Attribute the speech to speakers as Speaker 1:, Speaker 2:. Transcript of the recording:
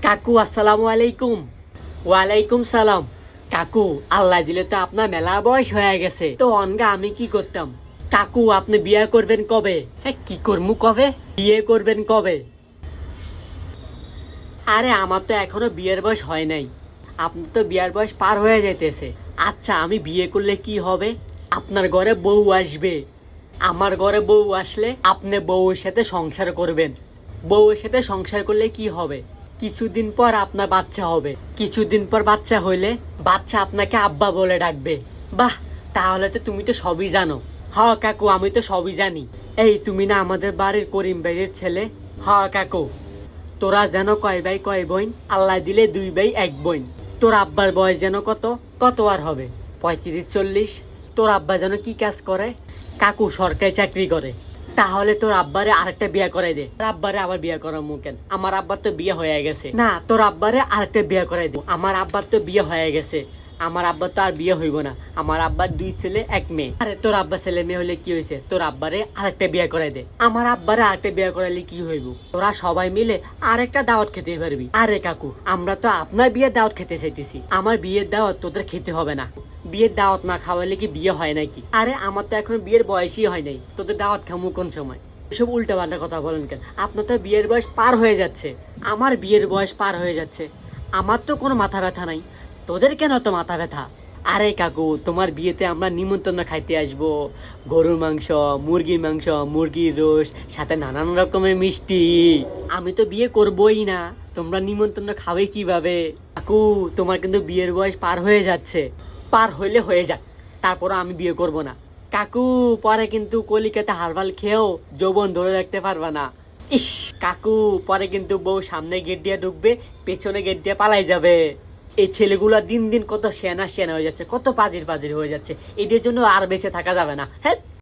Speaker 1: কাকু আসসালামু আলাইকুম। ওয়ালাইকুম সালাম। কাকু আল্লাহ দিলে তো আপনার মেলা বয়স হয়ে গেছে, তো অনগা আমি কি করতাম। কাকু আপনি বিয়ে করবেন কবে? হ্যাঁ কি করমু কবে? বিয়ে করবেন কবে? আরে আমার তো এখনো বিয়ের বয়স হয় নাই, আপনার তো বিয়ের বয়স পার হয়ে যাইতেছে। আচ্ছা আমি বিয়ে করলে কি হবে? আপনার ঘরে বউ আসবে, আমার ঘরে বউ আসলে আপনি বউয়ের সাথে সংসার করবেন। বউয়ের সাথে সংসার করলে কি হবে? কিছুদিন পর আপনার বাচ্চা হবে, কিছুদিন পর বাচ্চা হইলে বাচ্চা আপনাকে আব্বা বলে ডাকবে। বাহ, তাহলে তো তুমি তো সবই জানো। হ কাকু আমি তো সবই জানি। এই তুমি না আমাদের বাড়ির করিম ভাইয়ের ছেলে? হ কাকু। তোরা যেন কয় ভাই কয় বোন? আল্লাহ দিলে 2 ভাই 1 বোন। তোর আব্বার বয়স যেন কত? কত আর হবে? 35-40। তোর আব্বা যেন কি কাজ করে? কাকু সরকারি চাকরি করে। তাহলে তোর আব্বারে আরেকটা বিয়ে করে দে। তোর আব্বারে আবার বিয়ে করার কেন? আমার আব্বার তো বিয়ে হয়ে গেছে। না, তোর আব্বারে আরেকটা বিয়ে করে দে। আমার আব্বার তো বিয়ে হয়ে গেছে, আমার আব্বার তো আর বিয়ে হইব না। আমার আব্বার 2 ছেলে 1 মেয়ে। আরে তোর আব্বা ছেলে মেয়ে হলে কি হয়েছে? তোর আব্বারে আরেকটা বিয়ে করাই দে। আমার আব্বারে আরেকটা বিয়ে করাইলে কি হইব? তোরা সবাই মিলে আরেকটা দাওয়াত খেতে পারবি। আরে কাকু আমরা তো আপনার বিয়ের দাওয়াত খেতে চাইতেছি, আমার বিয়ের দাওয়াত তোদের খেতে হবে না। বিয়ের দাওয়াত না খাওয়াইলে কি বিয়ে হয় নাকি? আরে আমার তো এখন বিয়ের বয়সই হয় নাই, তোদের দাওয়াত খামু কোন সময়? এসব উল্টা পাল্টা কথা বলেন কেন? আপনার তো বিয়ের বয়স পার হয়ে যাচ্ছে, আমার বিয়ের বয়স পার হয়ে যাচ্ছে, আমার তো কোনো মাথা ব্যথা নাই, তোদের কেন তো মাথা ব্যথা? আরে কাকু তোমার বিয়েতে আমরা নিমন্ত্রণ খাইতে আসবো, গরুর মাংস, মুরগির মাংস, মুরগির রোস্ট, সাথে নানান রকমের মিষ্টি। আমি তো বিয়ে করবোই না, তোমরা নিমন্ত্রণ খাবে কিভাবে? কাকু তোমার কিন্তু বিয়ের বয়স পার হয়ে যাচ্ছে, পার হইলে হয়ে যাক, তারপর আমি বিয়ে করব না। কাকু পরে কিন্তু কলিকাতা হারবাল খেয়েও যৌবন ধরে রাখতে পারবা না। ইস কাকু পরে কিন্তু বউ সামনে গেট দিয়ে ঢুকবে, পেছনে গেট দিয়ে পালাই যাবে। এই ছেলেগুলা দিন দিন কত সেনা সেনা হয়ে যাচ্ছে, কত পাজির পাজির হয়ে যাচ্ছে, এদের জন্য আর বেঁচে থাকা যাবে না। হ্যাঁ।